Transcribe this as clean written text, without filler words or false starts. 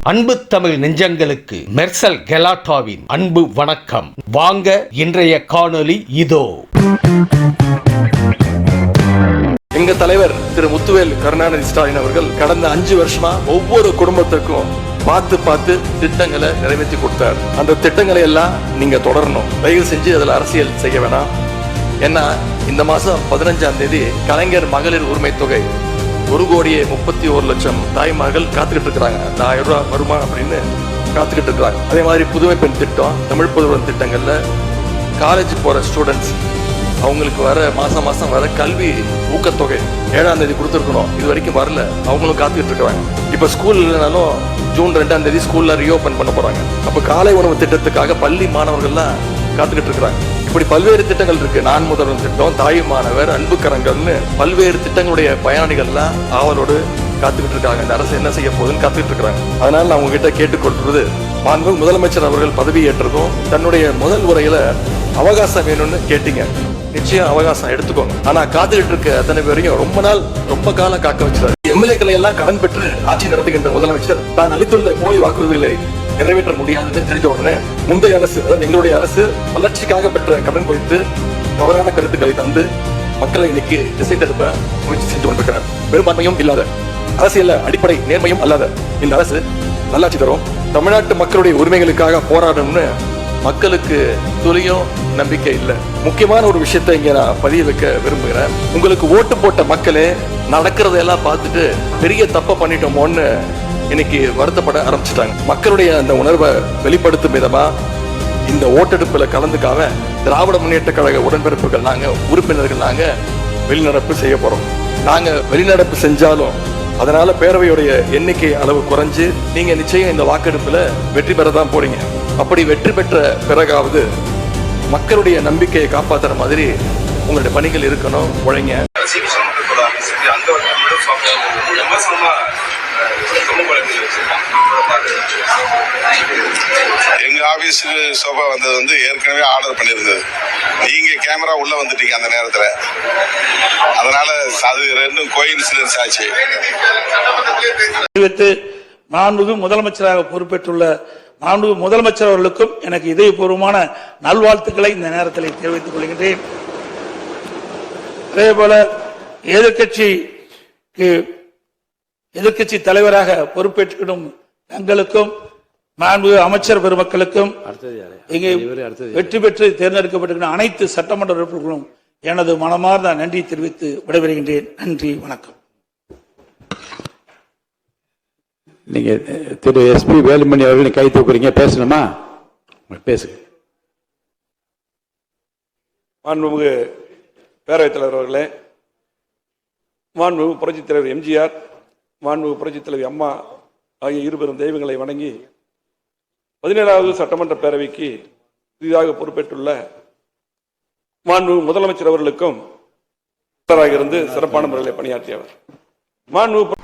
அன்பு தமிழ் நெஞ்சங்களுக்கு மெர்சல் கெலாட்டாவின் அன்பு வணக்கம். வாங்க இன்றைய காணொளி இதோ. எங்க தலைவர் திரு முத்துவேல் கருணாநிதி ஸ்டாலின் அவர்கள் கடந்த 5 வருஷமா ஒவ்வொரு குடும்பத்துக்கும் பார்த்து திட்டங்களை நிறைவேற்றி கொடுத்தார். அந்த திட்டங்களை எல்லாம் நீங்க தொடரணும். தயவு செஞ்சு அதுல அரசியல் செய்ய வேணாம். ஏன்னா இந்த மாசம் 15ஆம் தேதி கலைஞர் மகளிர் உரிமை தொகை 1,31,00,000 தாய்மார்கள் காத்துக்கிட்டு இருக்கிறாங்க. 1000 ரூபாய் வருமா அப்படின்னு காத்துக்கிட்டு இருக்கிறாங்க. அதே மாதிரி புதுமை பெண் திட்டம், தமிழ் புதுவன் திட்டங்கள்ல காலேஜ் போற ஸ்டூடெண்ட்ஸ் அவங்களுக்கு வர மாசம் வர கல்வி ஊக்கத்தொகை 7ஆம் தேதி கொடுத்துருக்கணும். இது வரைக்கும் வரல. அவங்களும் காத்துக்கிட்டு இருக்கிறாங்க. இப்ப ஸ்கூல் இல்லைனாலும் ஜூன் 2ஆம் தேதி ஸ்கூல்ல ரீஓபன் பண்ண போறாங்க. அப்ப காலை உணவு திட்டத்துக்காக பள்ளி மாணவர்கள்லாம் காத்துக்கிட்டு இருக்கிறாங்க. இப்படி பல்வேறு திட்டங்கள் இருக்கு. நான் முதல்வன் திட்டம், தாய் மாணவர், அன்பு கரங்கள்னு பல்வேறு திட்டங்களுடைய பயனாளிகள்லாம் ஆவலோடு காத்துக்கிட்டு இருக்காங்க. இந்த அரசு என்ன செய்ய போகுதுன்னு காத்துக்கிட்டு இருக்கிறாங்க. அதனால நான் உங்ககிட்ட கேட்டுக்கொள்றது, மாண்பு முதலமைச்சர் அவர்கள் பதவி ஏற்றதும் தன்னுடைய முதல் உரையில அவகாசம் வேணும்னு கேட்டீங்க. நிச்சயம் அவகாசம் எடுத்துக்கோங்க. ஆனா காத்துக்கிட்டு இருக்க அத்தனை பேரையும் ரொம்ப காலம் காக்க வச்சிருக்காரு. எம்எல்ஏக்களை எல்லாம் கடன் பெற்று ஆட்சி நடத்துகின்ற முதலமைச்சர் தான் அளித்துள்ள போலி வாக்குறுதிகளை நிறைவேற்ற முடியாதுன்னு தெரிஞ்ச உடனே முந்தைய அரசு, எங்களுடைய அரசு வளர்ச்சிக்காக பெற்ற கடன் குறித்து தவறான கருத்துக்களை தந்து மக்களை இன்னைக்கு திசை திருப்ப முயற்சி செஞ்சு கொண்டிருக்கிறார். பெரும்பான்மையும் இல்லாத, அரசியல் அடிப்படை நேர்மையும் அல்லாத இந்த அரசு நல்லாட்சி தரும், தமிழ்நாட்டு மக்களுடைய உரிமைகளுக்காக போராடணும்னு மக்களுக்கு துளியும் நம்பிக்கை இல்லை. முக்கியமான ஒரு விஷயத்தை இங்க நான் பதிய வைக்க விரும்புகிறேன். உங்களுக்கு ஓட்டு போட்ட மக்களே நடக்கிறதெல்லாம் பார்த்துட்டு பெரிய தப்ப பண்ணிட்டோமோன்னு இன்னைக்கு வருத்தப்பட ஆரம்பிச்சுட்டாங்க. மக்களுடைய அந்த உணர்வை வெளிப்படுத்தும் விதமா இந்த ஓட்டெடுப்புல கலந்துக்காம திராவிட முன்னேற்ற கழக உடன்பிறப்புகள் நாங்க உறுப்பினர்கள் நாங்க வெளிநடப்பு செய்ய போறோம். நாங்க வெளிநடப்பு செஞ்சாலும் அதனால பேரவையுடைய எண்ணிக்கை அளவு குறைஞ்சு நீங்க நிச்சயம் இந்த வாக்கெடுப்புல வெற்றி பெறதான் போறீங்க. அப்படி வெற்றி பெற்ற பிறகாவது மக்களுடைய நம்பிக்கையை காப்பாற்றுற மாதிரி உங்களுடைய பணிகள் இருக்கணும். உழைங்க. எங்க ஆபீஸுக்கு சோபா வந்தது வந்து ஏற்கனவே ஆர்டர் பண்ணியிருந்தது. நீங்க கேமரா உள்ள வந்துட்டீங்க அந்த நேரத்துல. அதனால அது ரெண்டும் கோயின்சிடன்ஸ் ஆச்சு. மாண்புமிகு முதலமைச்சராக பொறுப்பேற்றுள்ள மாண்புமிகு முதலமைச்சர் அவர்களுக்கும் எனக்கு இதயபூர்வமான நல்வாழ்த்துக்களை இந்த நேரத்தில் தெரிவித்துக் கொள்கின்றேன். அதேபோல எதிர்கட்சி தலைவராக பொறுப்பேற்றிடும் தங்களுக்கும் மாண்புமிகு அமைச்சர் பெருமக்களுக்கும் இங்கே வெற்றி பெற்று தேர்ந்தெடுக்கப்பட்டிருக்கிற அனைத்து சட்டமன்ற உறுப்பினர்களும் எனது மனமார்ந்த நன்றி தெரிவித்து விடைபெறுகின்றேன். நன்றி, வணக்கம். நீங்க திரு SP வேலுமணி அவர்கள் கை தூக்குறீங்க, பேசணுமா? பேசுங்க. மாண்புமிகு பேரவைத் தலைவர் அவர்களே, மாண்புமிகு புரட்சித் தலைவர் MGR, மாண்புமிகு புரட்சித் தலைவி அம்மா ஆகிய இருபெரும் தெய்வங்களை வணங்கி 17வது சட்டமன்ற பேரவைக்கு புதிதாக பொறுப்பேற்றுள்ள மாண்புமிகு முதலமைச்சர் அவர்களுக்கும் இருந்து சிறப்பான முறையில் பணியாற்றியவர். மாண்புமிகு